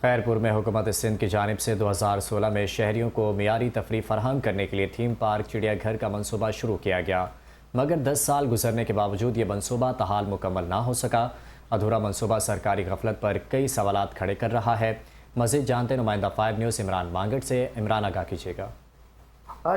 खैरपुर में हुकूमत सिंध की जानिब से 2016 में शहरियों को मियारी तफरीह फराहम करने के लिए थीम पार्क चिड़ियाघर का मनसूबा शुरू किया गया, मगर 10 साल गुजरने के बावजूद ये मनसूबा तहाल मुकम्मल ना हो सका। अधूरा मनसूबा सरकारी गफलत पर कई सवालात खड़े कर रहा है। मज़ीद जानते नुमाइंदा 5 न्यूज़ इमरान मांगट से। इमरान, आगाह कीजिएगा।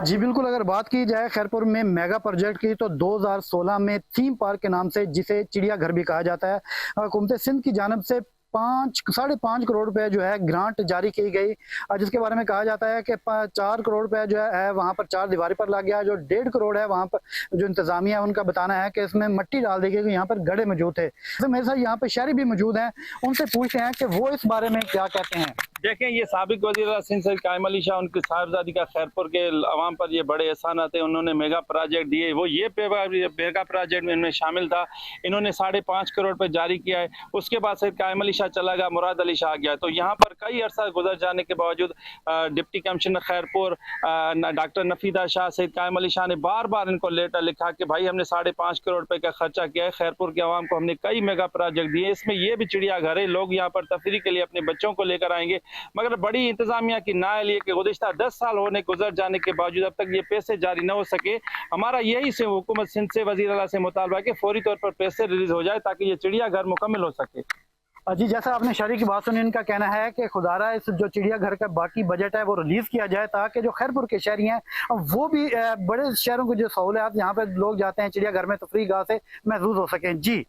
जी बिल्कुल, अगर बात की जाए खैरपुर में मेगा प्रोजेक्ट की तो 2016 में थीम पार्क के नाम से, जिसे चिड़ियाघर भी कहा जाता है, हुकूमत सिंध की जानिब से 5.5 करोड़ रुपए जो है ग्रांट जारी की गई, जिसके बारे में कहा जाता है कि 4 करोड़ रुपए जो है वहाँ पर चार दीवारी पर लग गया। जो 1.5 करोड़ है वहाँ पर जो इंतजामिया है उनका बताना है कि इसमें मिट्टी डाल दी गई, यहाँ पर गड्ढे मौजूद थे। तो मेरे साथ यहाँ पे शहरी भी मौजूद हैं, उनसे पूछते हैं कि वो इस बारे में क्या कहते हैं। देखें, ये साबिक वज़ीर सिंध सैयद कायम अली शाह, उनकी साहबजादी का खैरपुर के अवाम पर ये बड़े एहसान आते हैं। उन्होंने मेगा प्रोजेक्ट दिए, वो ये मेगा प्रोजेक्ट में इनमें शामिल था। इन्होंने 5.5 करोड़ रुपए जारी किया है। उसके बाद सैयद कायम अली शाह चला गया, मुराद अली शाह आ गया। तो यहाँ पर कई अरसा गुजर जाने के बावजूद deputy commissioner Khairpur doctor Nafida Shah, Syed Qaim Ali Shah ने बार बार इनको लेटर लिखा कि भाई हमने 5.5 करोड़ रुपए का खर्चा किया है, खैरपुर के अवाम को हमने कई मेगा प्रोजेक्ट दिए, इसमें ये भी चिड़ियाघर है, लोग यहाँ पर तफरीह के लिए अपने बच्चों को लेकर आएंगे। मगर बड़ी इंतजामिया की नाअहली है कि गुज़िश्ता 10 साल होने गुजर जाने के बावजूद अब तक ये पैसे जारी न हो सके। हमारा यही से हुकूमत सिंध से वज़ीर आला से मुतालबा है कि फौरी तौर पर पैसे रिलीज हो जाए ताकि ये चिड़ियाघर मुकम्मल हो सके। जी, जैसा आपने शहरी की बात सुनी, इनका कहना है कि खुदारा इस जो चिड़ियाघर का बाकी बजट है वो रिलीज किया जाए, ताकि जो खैरपुर के शहरी हैं वो भी बड़े शहरों की जो सहूलियात यहाँ पे लोग जाते हैं चिड़ियाघर में तफरीह गाह से महसूस हो सकें। जी।